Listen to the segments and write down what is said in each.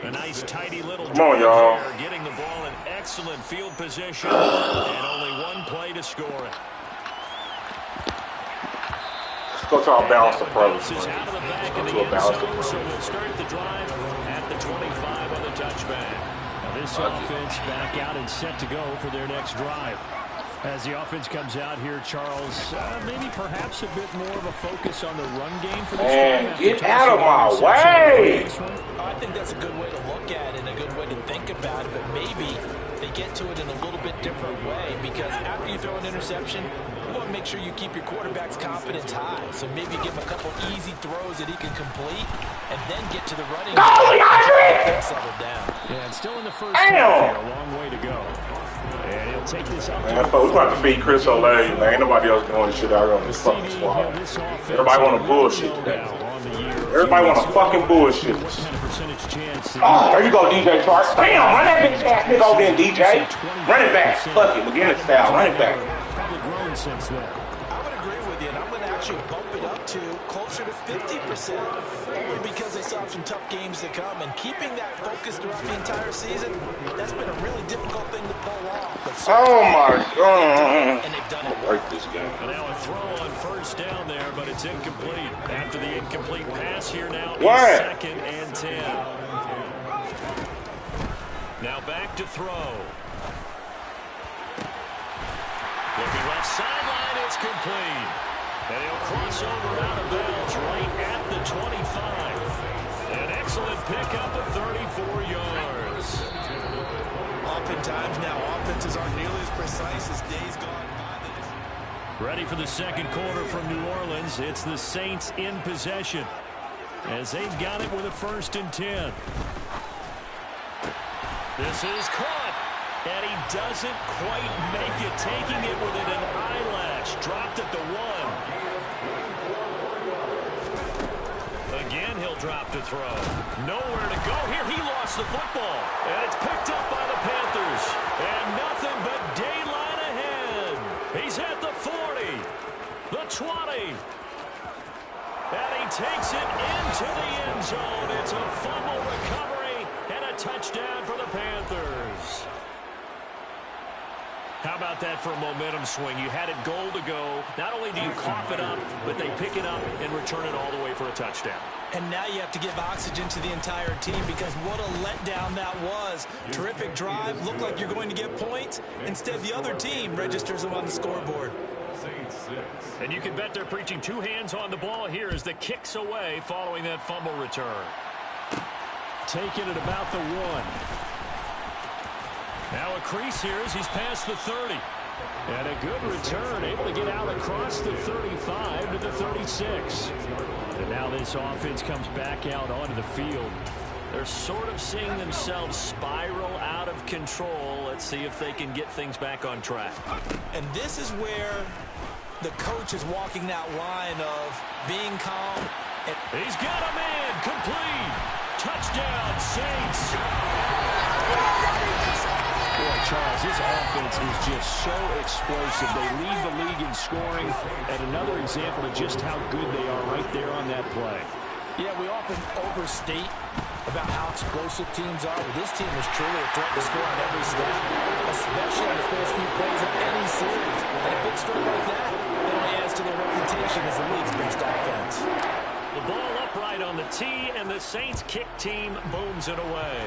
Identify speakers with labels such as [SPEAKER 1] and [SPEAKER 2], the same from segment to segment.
[SPEAKER 1] A nice, tidy little
[SPEAKER 2] Come on, y'all.
[SPEAKER 1] getting the ball in excellent field position, and only one play to score it.
[SPEAKER 2] Let's go to our balanced approach.
[SPEAKER 1] Out of the back
[SPEAKER 2] Let's
[SPEAKER 1] of
[SPEAKER 2] go to a
[SPEAKER 1] the
[SPEAKER 2] balanced
[SPEAKER 1] zone,
[SPEAKER 2] approach.
[SPEAKER 1] so we'll start the drive at the 25 on the touchback. Now this offense back out and set to go for their next drive. As the offense comes out here, Charles, maybe perhaps a bit more of a focus on the run game for this
[SPEAKER 2] Man, get out of my way!
[SPEAKER 3] I think that's a good way to look at it and a good way to think about it, but maybe they get to it in a little bit different way, because after you throw an interception, you want to make sure you keep your quarterback's confidence high. So maybe give him a couple easy throws that he can complete and then get to the running game. Settle down.
[SPEAKER 1] Yeah, and still in the first half here, a long way to go. And he'll take this up.
[SPEAKER 2] Man, we're about to beat Chris Olave, man. Ain't nobody else doing this shit out here on this fucking squad. Everybody want to bullshit today. Everybody want to fucking bullshit. Oh, there you go, DJ Chark. Bam! Run that bitch ass nigga over there, DJ. Run it back. Fuck it. Beginner style. Run it back.
[SPEAKER 1] Probably grown since then.
[SPEAKER 3] I would agree with you, and I'm going to actually bump it up to closer to 50%, only because they still have some tough games to come, and keeping that focus throughout the entire season, that's been a really difficult thing to pull off. But
[SPEAKER 2] oh my God.
[SPEAKER 3] And they've done it.
[SPEAKER 2] Work this game.
[SPEAKER 1] And now a throw on first down there, but it's incomplete. After the incomplete pass here now,
[SPEAKER 2] what?
[SPEAKER 1] Second and 10. Now back to throw. Looking left sideline, it's complete. And he'll cross over out of bounds right at the 25. An excellent pickup of 34 yards.
[SPEAKER 3] Oftentimes now, offenses aren't nearly as precise as days gone by.
[SPEAKER 1] Ready for the second quarter from New Orleans. It's the Saints in possession, as they've got it with a 1st and 10. This is caught, and he doesn't quite make it, taking it within an eyelash. Dropped at the 1. Again, he'll drop to throw. Nowhere to go here. He lost the football, and it's picked up by the Panthers. And nothing but daylight ahead. He's at the 40, the 20. And he takes it into the end zone. It's a fumble recovery and a touchdown for the Panthers. How about that for a momentum swing? You had it goal to go. Not only do you cough it up, but they pick it up and return it all the way for a touchdown.
[SPEAKER 3] And now you have to give oxygen to the entire team, because what a letdown that was. Terrific drive. Looked like you're going to get points. Instead, the other team registers them on the scoreboard.
[SPEAKER 1] And you can bet they're preaching two hands on the ball here as the kick's away following that fumble return. Taking it about the 1. Now a crease here as he's past the 30. And a good return, able to get out across the 35 to the 36. And now this offense comes back out onto the field. They're sort of seeing themselves spiral out of control. Let's see if they can get things back on track.
[SPEAKER 3] And this is where the coach is walking that line of being calm. And
[SPEAKER 1] he's got a man, complete. Touchdown, Saints. Boy, Charles, this offense is just so explosive. They lead the league in scoring, and another example of just how good they are right there on that play.
[SPEAKER 3] Yeah, we often overstate about how explosive teams are, but this team is truly a threat to score on every snap, especially in the first few plays of any series. And a big score like that only adds to their reputation as the league's best offense.
[SPEAKER 1] The ball upright on the tee, and the Saints kick team booms it away.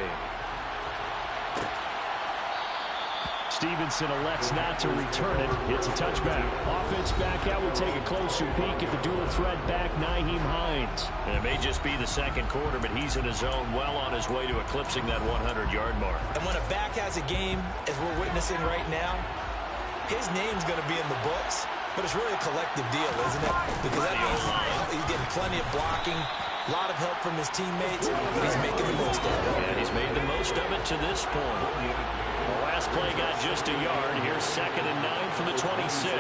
[SPEAKER 1] Stevenson elects not to return it. It's a touchback. Offense back out. We take a closer peek at the dual threat back, Nyheim Hines. And it may just be the second quarter, but he's in his zone, well on his way to eclipsing that 100-yard mark.
[SPEAKER 3] And when a back has a game, as we're witnessing right now, his name's going to be in the books, but it's really a collective deal, isn't it? Because that means he's getting plenty of blocking, a lot of help from his teammates, but he's making the most of it.
[SPEAKER 1] And he's made the most of it to this point. The last play got just a yard. Here's 2nd and 9 from the 26.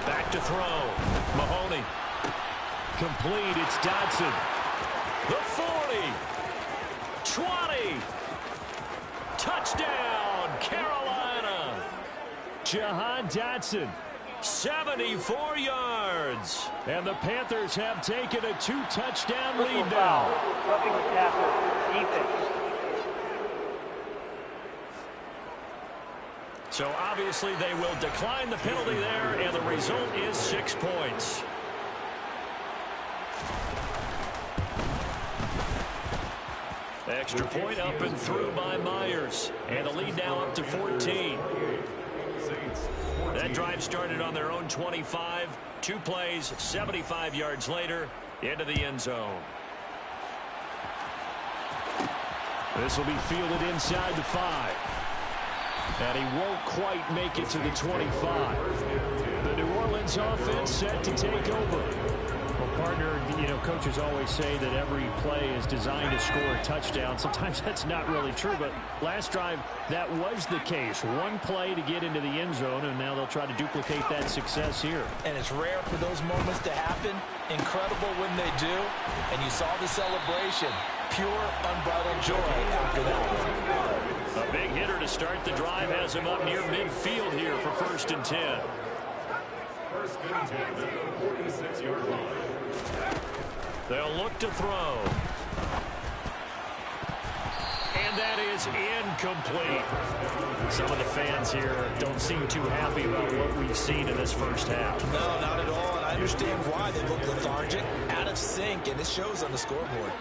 [SPEAKER 1] Back to throw. Mahoney. Complete. It's Dodson. The 40. 20. Touchdown, Carolina. Jahan Dotson. 74 yards. And the Panthers have taken a 2-touchdown lead now.
[SPEAKER 4] Roughing the passer, defense.
[SPEAKER 1] So obviously they will decline the penalty there, and the result is 6 points. Extra point up and through by Myers. And the lead now up to 14. That drive started on their own 25. 2 plays, 75 yards later, into the end zone. This will be fielded inside the 5. And he won't quite make it to the 25. The New Orleans offense set to take over.
[SPEAKER 4] Well, partner, you know, coaches always say that every play is designed to score a touchdown. Sometimes that's not really true, but last drive, that was the case. 1 play to get into the end zone, and now they'll try to duplicate that success here.
[SPEAKER 3] And it's rare for those moments to happen. Incredible when they do. And you saw the celebration. Pure, unbridled joy after that.
[SPEAKER 1] A big hitter to start the drive has him up near midfield here for 1st and 10. They'll look to throw. And that is incomplete.
[SPEAKER 4] Some of the fans here don't seem too happy about what we've seen in this first half.
[SPEAKER 3] No, not at all. And I understand why. They look lethargic, out of sync, and it shows on the scoreboard.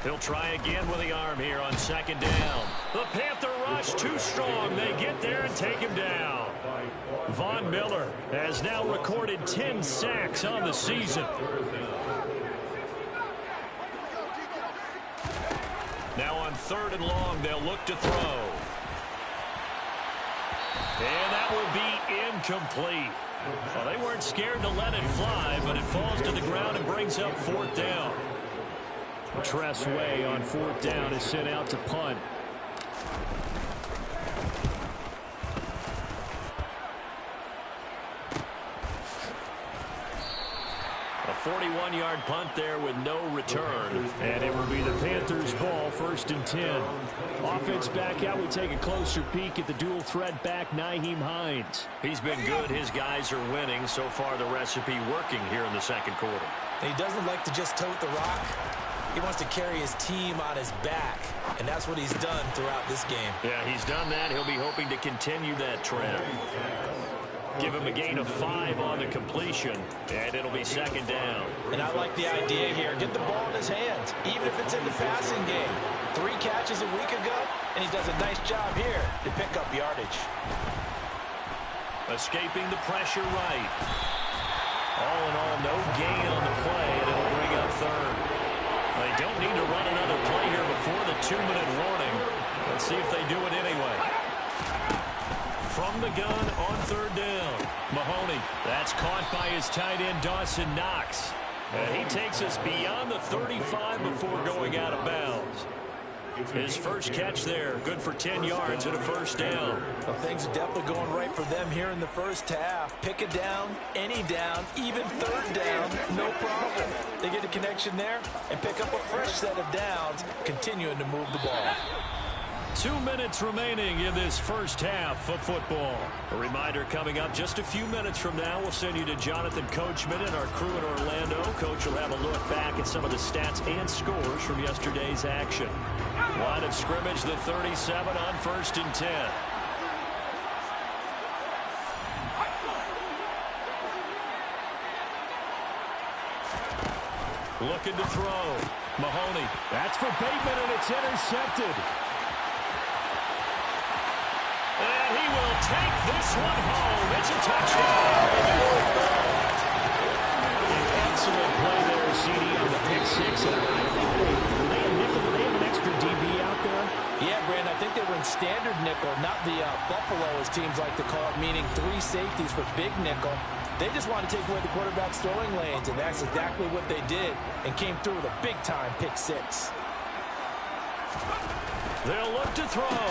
[SPEAKER 1] He'll try again with the arm here on 2nd down. The Panther rush too strong. They get there and take him down. Von Miller has now recorded 10 sacks on the season. Now on 3rd and long, they'll look to throw. And that will be incomplete. Well, they weren't scared to let it fly, but it falls to the ground and brings up 4th down.
[SPEAKER 4] Tress Way on 4th down is sent out to punt.
[SPEAKER 1] A 41-yard punt there with no return.
[SPEAKER 4] And it will be the Panthers' ball, 1st and 10. Offense back out. We take a closer peek at the dual threat back, Nyheim Hines.
[SPEAKER 1] He's been good. His guys are winning. So far, the recipe working here in the 2nd quarter.
[SPEAKER 3] And he doesn't like to just tote the rock. He wants to carry his team on his back, and that's what he's done throughout this game.
[SPEAKER 1] Yeah, he's done that. He'll be hoping to continue that trend. Give him a gain of 5 on the completion, and it'll be 2nd down.
[SPEAKER 3] And I like the idea here. Get the ball in his hands, even if it's in the passing game. 3 catches a week ago, and he does a nice job here to pick up yardage.
[SPEAKER 1] Escaping the pressure right. All in all, no gain on the play, and it'll bring up 3rd. They don't need to run another play here before the 2-minute warning. Let's see if they do it anyway. From the gun on 3rd down. Mahoney, that's caught by his tight end, Dawson Knox. And he takes us beyond the 35 before going out of bounds. His first catch there, good for 10 yards and a 1st down.
[SPEAKER 3] Well, things are definitely going right for them here in the first half. Pick a down, any down, even 3rd down, no problem. They get a connection there and pick up a fresh set of downs, continuing to move the ball.
[SPEAKER 1] 2 minutes remaining in this first half of football. A reminder coming up just a few minutes from now. We'll send you to Jonathan Coachman and our crew in Orlando. Coach will have a look back at some of the stats and scores from yesterday's action. Line of scrimmage, the 37 on 1st and 10. Looking to throw. Mahoney.
[SPEAKER 4] That's for Bateman, and it's intercepted.
[SPEAKER 1] And he will take this one home. It's a touchdown.
[SPEAKER 4] Excellent play there, CD, on the pick 6. And I think they have an extra DB out there.
[SPEAKER 3] Yeah, Brandon, I think they were in standard nickel, not the Buffalo, as teams like to call it, meaning 3 safeties for big nickel. They just want to take away the quarterback's throwing lanes, and that's exactly what they did and came through with a big-time pick 6.
[SPEAKER 1] They'll look to throw.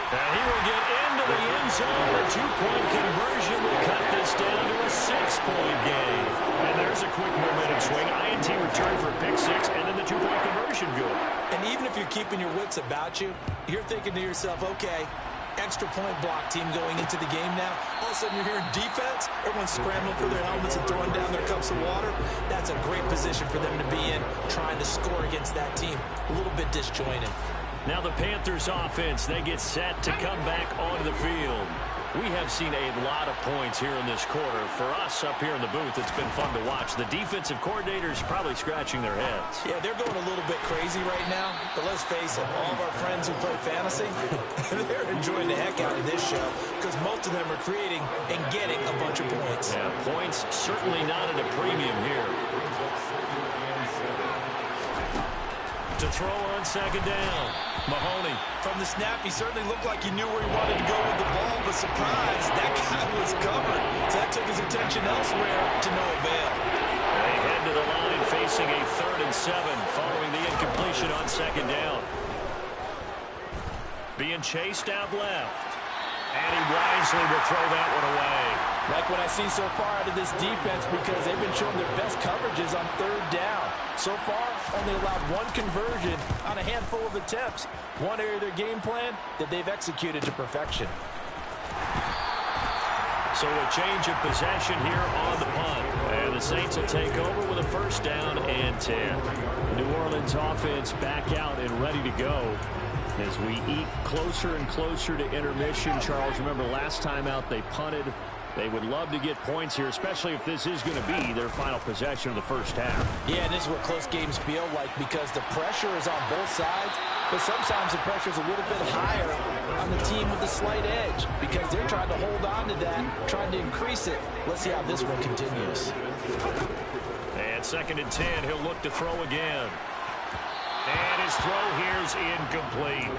[SPEAKER 1] And he will get into the end zone. A 2-point conversion will cut this down to a 6-point game. And there's a quick momentum swing. INT return for a pick 6, and then the 2-point conversion good.
[SPEAKER 3] And even if you're keeping your wits about you, you're thinking to yourself, okay, extra point block team going into the game now. All of a sudden you're hearing defense. Everyone's scrambling for their helmets and throwing down their cups of water. That's a great position for them to be in, trying to score against that team. A little bit disjointed.
[SPEAKER 1] Now the Panthers offense, they get set to come back onto the field. We have seen a lot of points here in this quarter. For us up here in the booth, it's been fun to watch. The defensive coordinators probably scratching their heads.
[SPEAKER 3] Yeah, they're going a little bit crazy right now. But let's face it, all of our friends who play fantasy, they're enjoying the heck out of this show because most of them are creating and getting a bunch of points.
[SPEAKER 1] Yeah, points certainly not at a premium here. To throw on second down. Mahoney.
[SPEAKER 3] From the snap, he certainly looked like he knew where he wanted to go with the ball, but surprise, that guy was covered. So that took his attention elsewhere to no avail.
[SPEAKER 1] They head to the line facing a 3rd and 7 following the incompletion on second down. Being chased out left. And he wisely will throw that one away.
[SPEAKER 3] Like what I see so far out of this defense because they've been showing their best coverages on 3rd down. So far, only allowed 1 conversion on a handful of attempts. One area of their game plan that they've executed to perfection.
[SPEAKER 1] So a change of possession here on the punt. And the Saints will take over with a 1st down and 10. New Orleans offense back out and ready to go. As we eat closer and closer to intermission, Charles, remember last time out they punted. They would love to get points here, especially if this is going to be their final possession of the first half.
[SPEAKER 3] Yeah, and this is what close games feel like because the pressure is on both sides, but sometimes the pressure is a little bit higher on the team with the slight edge because they're trying to hold on to that, trying to increase it. Let's see how this one continues.
[SPEAKER 1] And 2nd and 10, he'll look to throw again. And his throw here's incomplete.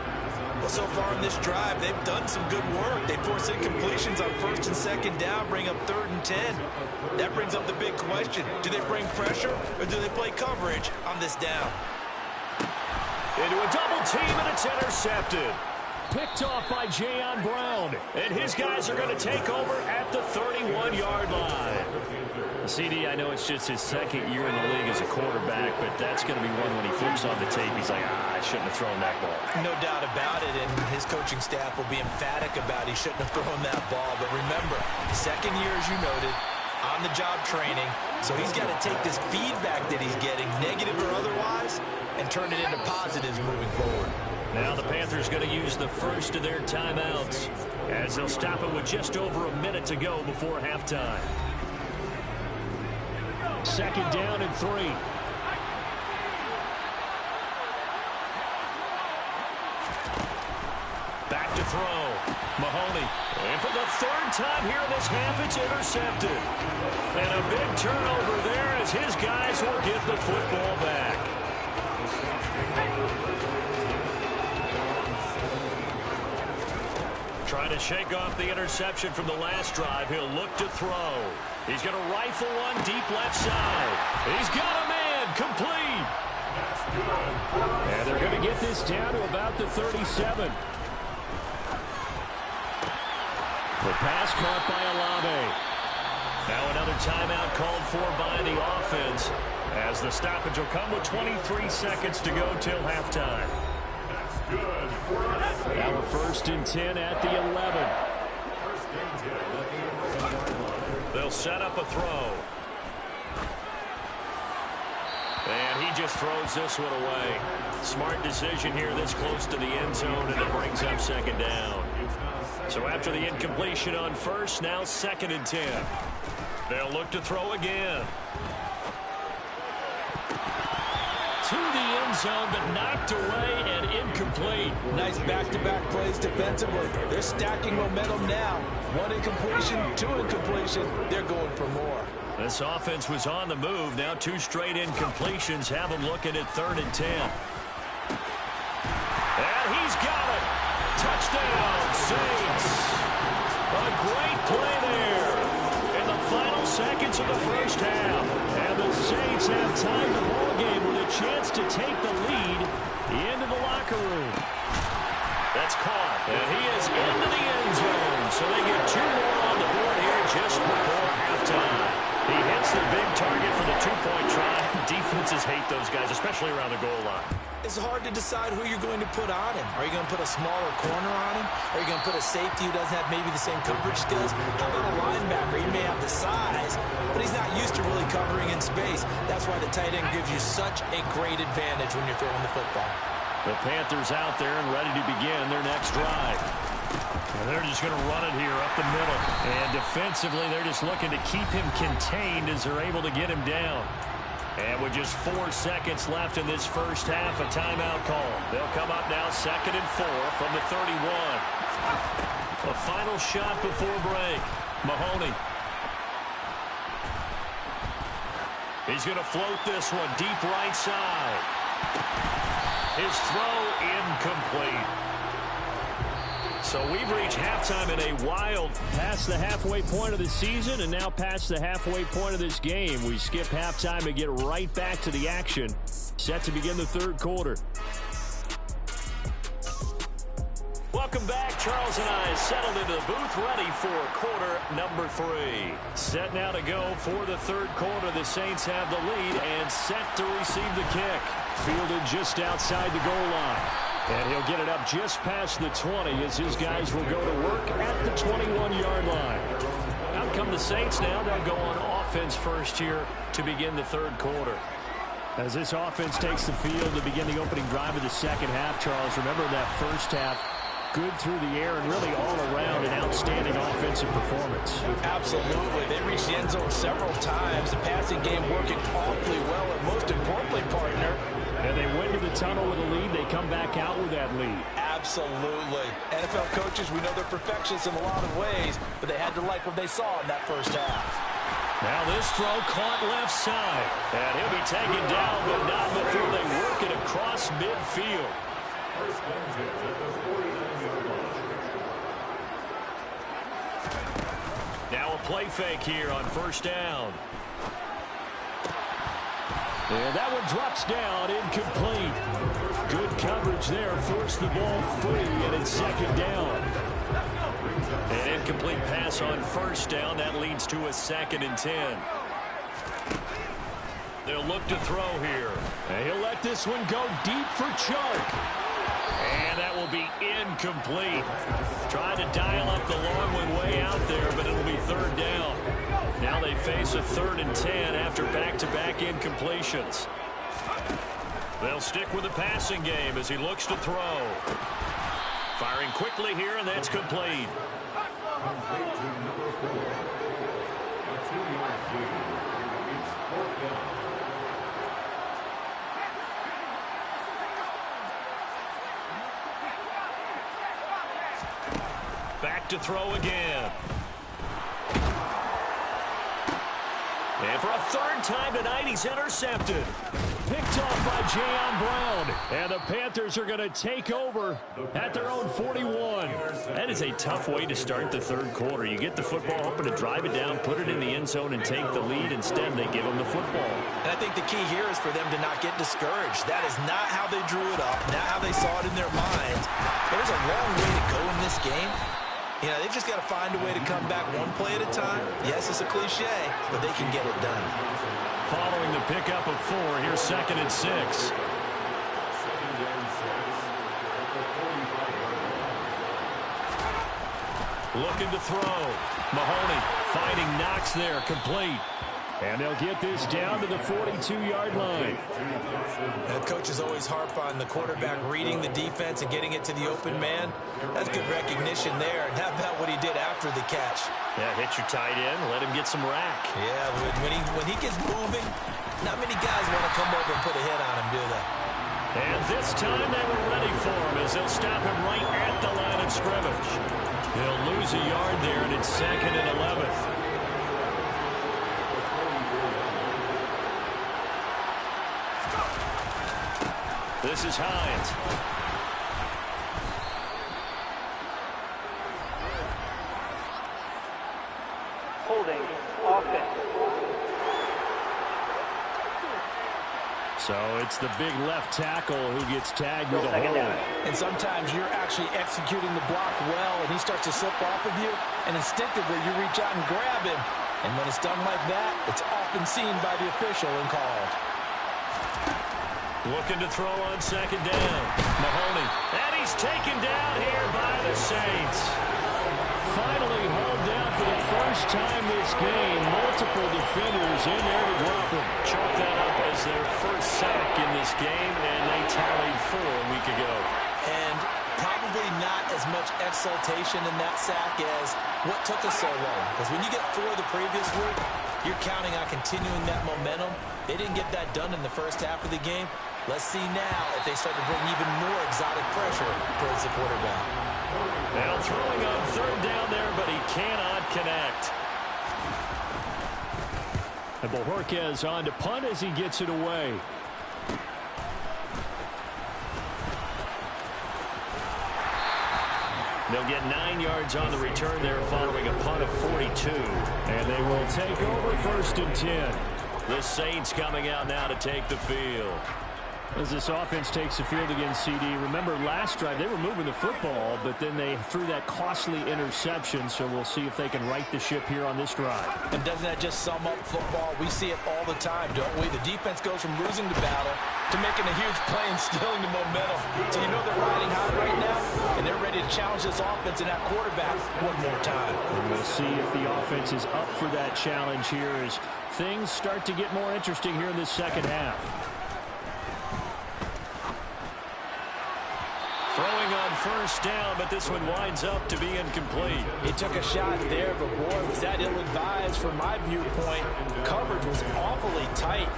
[SPEAKER 3] Well, so far in this drive, they've done some good work. They force incompletions on 1st and 2nd down, bring up 3rd and 10. That brings up the big question. Do they bring pressure or do they play coverage on this down?
[SPEAKER 1] Into a double team, and it's intercepted. Picked off by Jayon Brown. And his guys are going to take over at the 31-yard line. CD, I know it's just his 2nd year in the league as a quarterback, but that's going to be one when he flips on the tape. He's like, I shouldn't have thrown that ball.
[SPEAKER 3] No doubt about it, and his coaching staff will be emphatic about he shouldn't have thrown that ball. But remember, 2nd year, as you noted, on-the-job training. So he's got to take this feedback that he's getting, negative or otherwise, and turn it into positives moving forward.
[SPEAKER 1] Now the Panthers going to use the first of their timeouts as they'll stop it with just over a minute to go before halftime. 2nd down and 3. Back to throw. Mahoney. And for the 3rd time here in this half, it's intercepted. And a big turnover there as his guys will get the football back. Trying to shake off the interception from the last drive. He'll look to throw. He's going to rifle one deep left side. He's got a man complete. And they're going to get this down to about the 37. The pass caught by Olave. Now another timeout called for by the offense as the stoppage will come with 23 seconds to go till halftime. Now a 1st and 10 at the 11. They'll set up a throw. And he just throws this one away. Smart decision here this close to the end zone, and it brings up 2nd down. So after the incompletion on 1st, now 2nd and 10. They'll look to throw again. To the end zone, but knocked away and incomplete.
[SPEAKER 3] Nice back-to-back plays defensively. They're stacking momentum now. 1 incompletion, 2 incompletion. They're going for more.
[SPEAKER 1] This offense was on the move. Now 2 straight incompletions have them looking at 3rd and 10. And he's got it. Touchdown, Saints. A great play there in the final seconds of the first half. And the Saints have tied the ball game with a chance to take the lead into the locker room. That's caught. And he is into the end zone. So they get 2 more on the board here just before halftime. He hits the big target for the 2-point try. Defenses hate those guys, especially around the goal line.
[SPEAKER 3] It's hard to decide who you're going to put on him. Are you going to put a smaller corner on him? Are you going to put a safety who doesn't have maybe the same coverage skills? How about a linebacker? He may have the size, but he's not used to really covering in space. That's why the tight end gives you such a great advantage when you're throwing the football.
[SPEAKER 4] The Panthers out there and ready to begin their next drive. And they're just going to run it here up the middle. And defensively, they're just looking to keep him contained as they're able to get him down. And with just 4 seconds left in this first half, a timeout call. They'll come up now 2nd and 4 from the 31. A final shot before break. Mahoney. He's going to float this one deep right side. His throw incomplete. So we've reached halftime in a wild past the halfway point of the season and now past the halfway point of this game. We skip halftime and get right back to the action. Set to begin the third quarter. Welcome back. Charles and I settled into the booth ready for quarter number 3. Set now to go for the third quarter. The Saints have the lead and set to receive the kick. Fielded just outside the goal line. And he'll get it up just past the 20 as his guys will go to work at the 21-yard line. Out come the Saints now. They'll go on offense first here to begin the third quarter. As this offense takes the field to begin the opening drive of the second half, Charles, remember that first half, good through the air and really all around an outstanding offensive performance.
[SPEAKER 3] Absolutely. They reached the end zone several times. The passing game working awfully well, and most importantly, partner,
[SPEAKER 4] and they went to the tunnel with a lead. They come back out with that lead.
[SPEAKER 3] Absolutely. NFL coaches, we know they're perfectionists in a lot of ways, but they had to like what they saw in that first half.
[SPEAKER 4] Now this throw caught left side. And he'll be taken down, but not before they work it across midfield. Now a play fake here on first down. And that one drops down, incomplete. Good coverage there, forced the ball free, and it's second down. An incomplete pass on first down. That leads to a 2nd and 10. They'll look to throw here. And he'll let this one go deep for Chark. And that will be incomplete. Trying to dial up the long one way out there, but it'll be third down. Now they face a 3rd and 10 after back-to-back incompletions. They'll stick with the passing game as he looks to throw. Firing quickly here, and that's complete. Back to throw again. And for a 3rd time tonight, he's intercepted. Picked off by Jayon Brown. And the Panthers are going to take over at their own 41. That is a tough way to start the third quarter. You get the football, hoping to drive it down, put it in the end zone, and take the lead. Instead, they give them the football.
[SPEAKER 3] And I think the key here is for them to not get discouraged. That is not how they drew it up, not how they saw it in their minds. There's a long way to go in this game. You know, they've just got to find a way to come back one play at a time. Yes, it's a cliche, but they can get it done.
[SPEAKER 4] Following the pickup of 4, here's 2nd and 6. Looking to throw. Mahoney fighting Knox there, complete. And they'll get this down to the 42-yard line.
[SPEAKER 3] And coaches always harp on the quarterback reading the defense and getting it to the open man. That's good recognition there. And how about what he did after the catch?
[SPEAKER 4] Yeah, hit your tight end, let him get some rack.
[SPEAKER 3] Yeah, when he gets moving, not many guys want to come over and put a hit on him, do they?
[SPEAKER 4] And this time they were ready for him as they'll stop him right at the line of scrimmage. They'll lose a yard there, and it's 2nd and 11. This is Hines.
[SPEAKER 5] Holding offense.
[SPEAKER 4] So it's the big left tackle who gets tagged with a hold.
[SPEAKER 3] And sometimes you're actually executing the block well, and he starts to slip off of you, and instinctively you reach out and grab him. And when it's done like that, it's often seen by the official and called.
[SPEAKER 4] Looking to throw on 2nd down. Mahoney. And he's taken down here by the Saints. Finally hauled down for the first time this game. Multiple defenders in there to drop him. Chalk that up as their first sack in this game, and they tallied 4 a week ago.
[SPEAKER 3] as much exultation in that sack as what took us so long. Because when you get 4 the previous week, you're counting on continuing that momentum. They didn't get that done in the first half of the game. Let's see now if they start to bring even more exotic pressure towards the quarterback.
[SPEAKER 1] Now throwing on 3rd down there, but he cannot connect.
[SPEAKER 4] And Bojorquez on to punt as he gets it away.
[SPEAKER 1] They'll get 9 yards on the return there following a punt of 42.
[SPEAKER 4] And they will take over 1st and 10.
[SPEAKER 1] The Saints coming out now to take the field.
[SPEAKER 4] As this offense takes the field against CD, remember last drive they were moving the football, but then they threw that costly interception, so we'll see if they can right the ship here on this drive.
[SPEAKER 3] And doesn't that just sum up football? We see it all the time, don't we? The defense goes from losing the battle to making a huge play and stealing the momentum. So you know they're riding high right now, and they're ready to challenge this offense and that quarterback one more time.
[SPEAKER 4] And we'll see if the offense is up for that challenge here as things start to get more interesting here in this second half.
[SPEAKER 1] Throwing on 1st down, but this one winds up to be incomplete.
[SPEAKER 3] He took a shot there, but boy, was that ill-advised from my viewpoint. Coverage was awfully tight.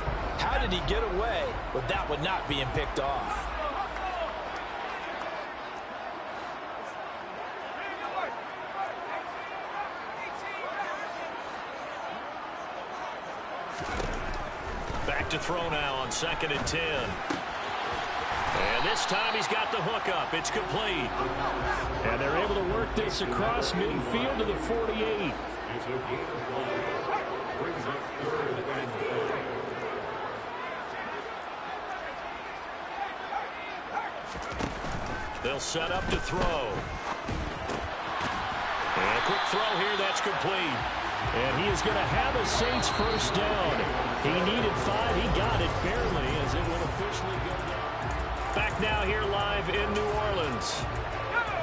[SPEAKER 3] How did he get away with that one not being picked off?
[SPEAKER 1] Back to throw now on 2nd and 10. And this time he's got the hook up. It's complete.
[SPEAKER 4] And they're able to work this across midfield to the 48.
[SPEAKER 1] They'll set up to throw. And a quick throw here. That's complete.
[SPEAKER 4] And he is going to have a Saints 1st down. He needed 5. He got it barely as it will officially go down.
[SPEAKER 1] Back now here live in New Orleans.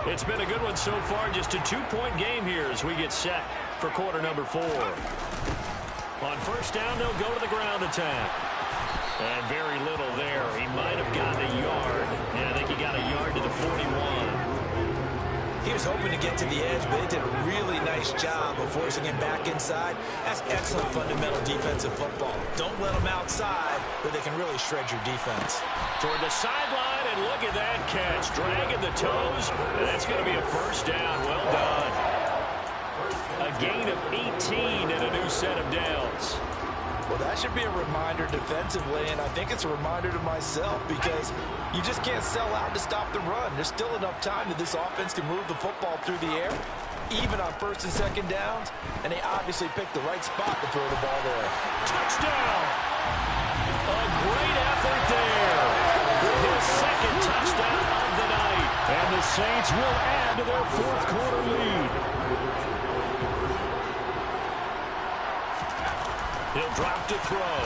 [SPEAKER 1] It's been a good one so far. Just a 2-point game here as we get set for quarter number 4. On 1st down, they'll go to the ground attack. And very little there. He might have gotten a yard. Yeah, I think he got a yard to the 41.
[SPEAKER 3] He was hoping to get to the edge, but it did a really nice job of forcing him back inside. That's excellent fundamental defensive football. Don't let them outside where they can really shred your defense.
[SPEAKER 1] Toward the sideline, and look at that catch. Dragging the toes, and that's going to be a 1st down. Well done. A gain of 18 and a new set of downs.
[SPEAKER 3] Well, that should be a reminder defensively, and I think it's a reminder to myself because you just can't sell out to stop the run. There's still enough time that this offense can move the football through the air, even on 1st and 2nd downs, and they obviously picked the right spot to throw the ball there.
[SPEAKER 1] Touchdown! A great effort there. His 2nd touchdown of the night.
[SPEAKER 4] And the Saints will add to their 4th quarter lead.
[SPEAKER 1] He'll drop to throw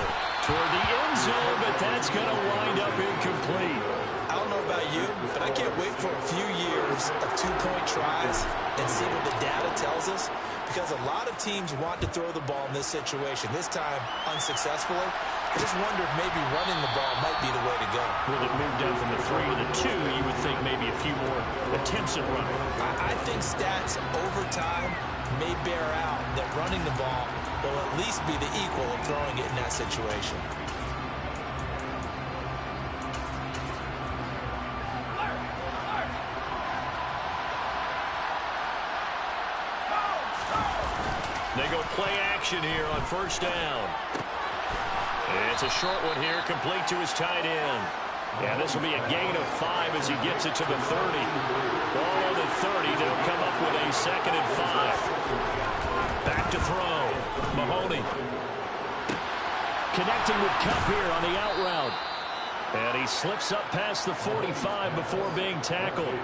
[SPEAKER 1] toward the end zone, but that's going to wind up incomplete.
[SPEAKER 3] I don't know about you, but I can't wait for a few years of 2-point tries and see what the data tells us, because a lot of teams want to throw the ball in this situation, this time unsuccessfully. I just wonder if maybe running the ball might be the way to go.
[SPEAKER 1] Will it move down from the 3 to the 2? You would think maybe a few more attempts at running.
[SPEAKER 3] I think stats over time may bear out that running the ball will at least be the equal of throwing it in that situation.
[SPEAKER 1] They go play action here on 1st down. And it's a short one here, complete to his tight end. Yeah, this will be a gain of 5 as he gets it to the 30. Ball on the 30, they'll come up with a 2nd and 5. Back to throw. Mahoney.
[SPEAKER 4] Connecting with Kupp here on the out route. And he slips up past the 45 before being tackled.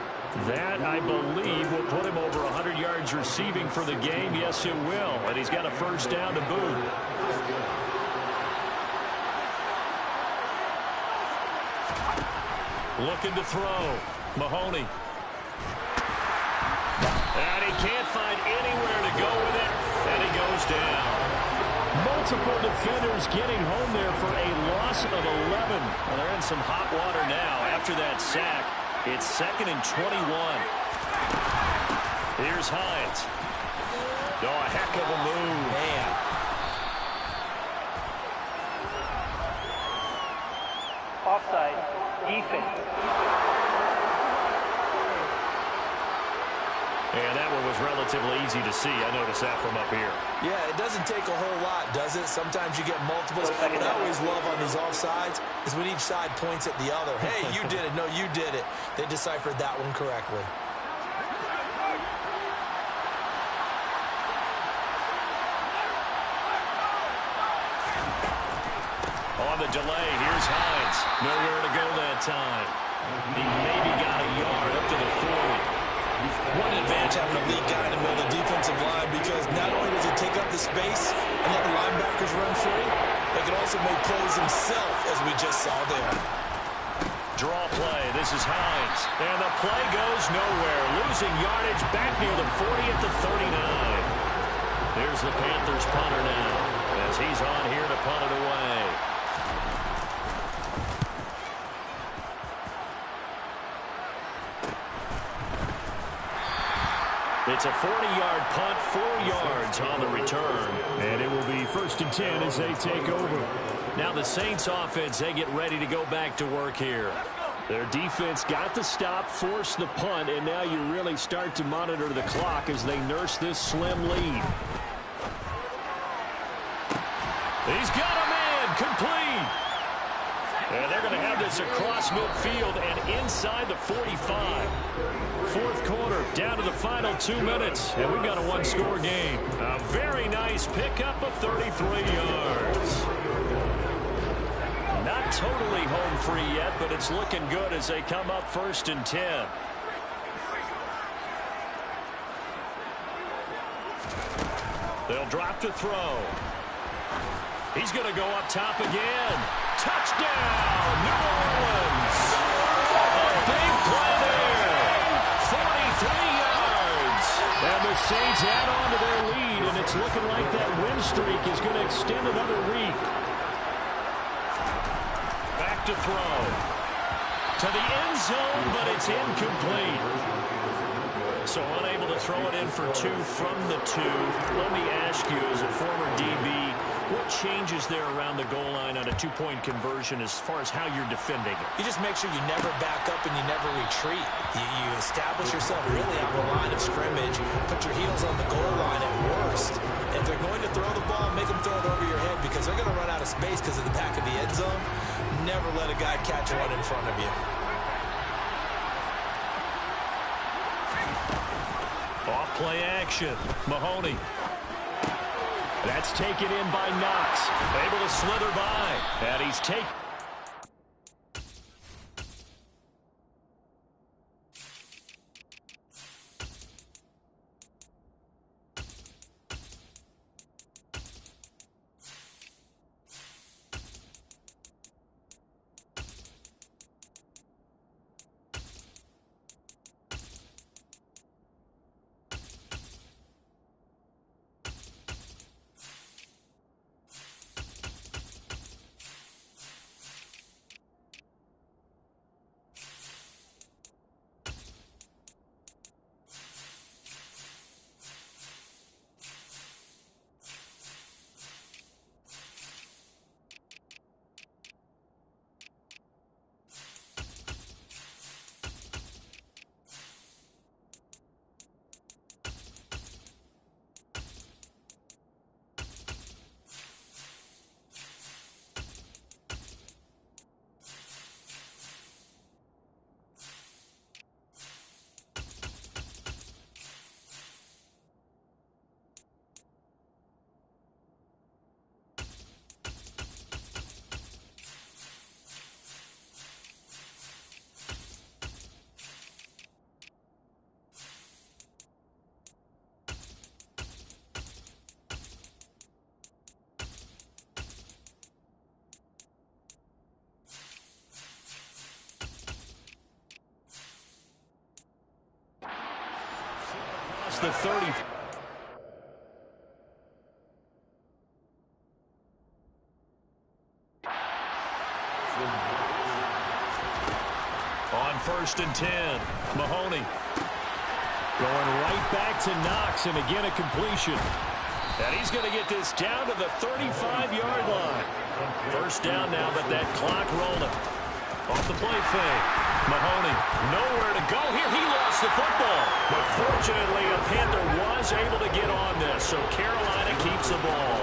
[SPEAKER 4] That, I believe, will put him over 100 yards receiving for the game. Yes, it will. And he's got a 1st down to boot.
[SPEAKER 1] Looking to throw. Mahoney. And he can't find anywhere to go with it. And he goes down.
[SPEAKER 4] Multiple defenders getting home there for a loss of 11.
[SPEAKER 1] Well, they're in some hot water now after that sack. It's 2nd and 21. Here's Hines. Oh, a heck of a move.
[SPEAKER 3] Man.
[SPEAKER 5] Offside. Defense.
[SPEAKER 1] And that one was relatively easy to see. I noticed that from up here.
[SPEAKER 3] Yeah, it doesn't take a whole lot, does it? Sometimes you get multiples. What I always love on these offsides is when each side points at the other. Hey, you did it. No, you did it. They deciphered that one correctly.
[SPEAKER 1] On the delay, here's Hines. Nowhere to go that time. He maybe got a yard up to the 40.
[SPEAKER 3] One advantage having a lead guy in the middle of the defensive line, because not only does he take up the space and let the linebackers run free, they can also make plays himself, as we just saw there.
[SPEAKER 1] Draw play. This is Hines. And the play goes nowhere. Losing yardage back near the 40 at the 39. Here's the Panthers punter now, as he's on here to punt it away. It's a 40-yard punt, 4 yards on the return.
[SPEAKER 4] And it will be 1st and 10 as they take over.
[SPEAKER 1] Now the Saints offense, they get ready to go back to work here.
[SPEAKER 4] Their defense got the stop, forced the punt, and now you really start to monitor the clock as they nurse this slim lead.
[SPEAKER 1] He's got a man, complete. And they're going to have this across midfield and inside the 45. 4th quarter, down to the final 2 minutes, and we've got a one-score game. A very nice pickup of 33 yards. Not totally home free yet, but it's looking good as they come up 1st and 10. They'll drop to throw. He's going to go up top again. Touchdown, New Orleans. A big play there. 43 yards.
[SPEAKER 4] And the Saints add on to their lead, and it's looking like that win streak is going to extend another week.
[SPEAKER 1] Back to throw. To the end zone, but it's incomplete. So unable to throw it in for 2 from the 2. Let me ask you, as a former DB, what changes there around the goal line on a 2-point conversion as far as how you're defending it?
[SPEAKER 3] You just make sure you never back up and you never retreat. You establish yourself really on the line of scrimmage, put your heels on the goal line at worst. If they're going to throw the ball, make them throw it over your head, because they're going to run out of space because of the back of the end zone. Never let a guy catch one in front of you.
[SPEAKER 1] Off play action. Mahoney.
[SPEAKER 4] That's taken in by Knox.
[SPEAKER 1] Able to slither by. And he's taken. The 30. On 1st and 10, Mahoney.
[SPEAKER 4] Going right back to Knox, and again a completion. And he's going to get this down to the 35-yard line. First down now, but that clock rolling. Off the play fake. Mahoney, nowhere to go here. He lost the football. But fortunately, a Panther was able to get on this, so Carolina keeps the ball.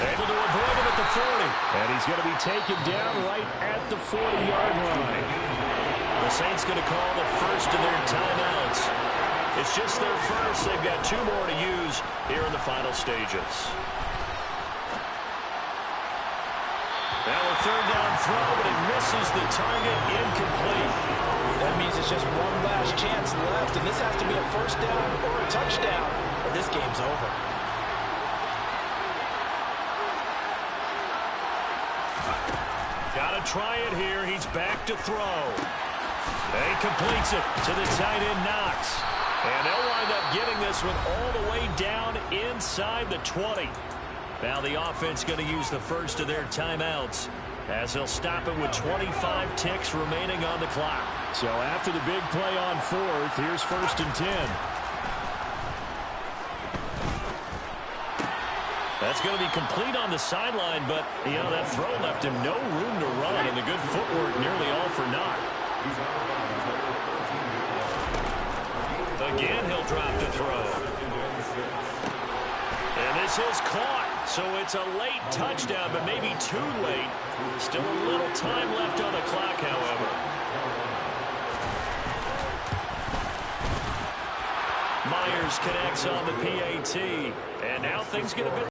[SPEAKER 4] Able to avoid him at the 40. And he's going to be taken down right at the 40-yard line. The Saints going to call the first of their timeouts. It's just their first. They've got 2 more to use here in the final stages. Now a third down throw, but it misses the target, incomplete.
[SPEAKER 3] That means it's just one last chance left, and this has to be a first down or a touchdown, or this game's over.
[SPEAKER 4] Got to try it here. He's back to throw. And he completes it to the tight end, Knox. And they'll wind up getting this one all the way down inside the 20. Now the offense going to use the first of their timeouts as they'll stop it with 25 ticks remaining on the clock. So after the big play on 4th, here's 1st and 10. That's going to be complete on the sideline, but, you know, that throw left him no room to run, and the good footwork nearly all for naught. Again, he'll drop to throw. And this is caught. So it's a late touchdown, but maybe too late. Still a little time left on the clock, however. Myers connects on the PAT. And now things get a bit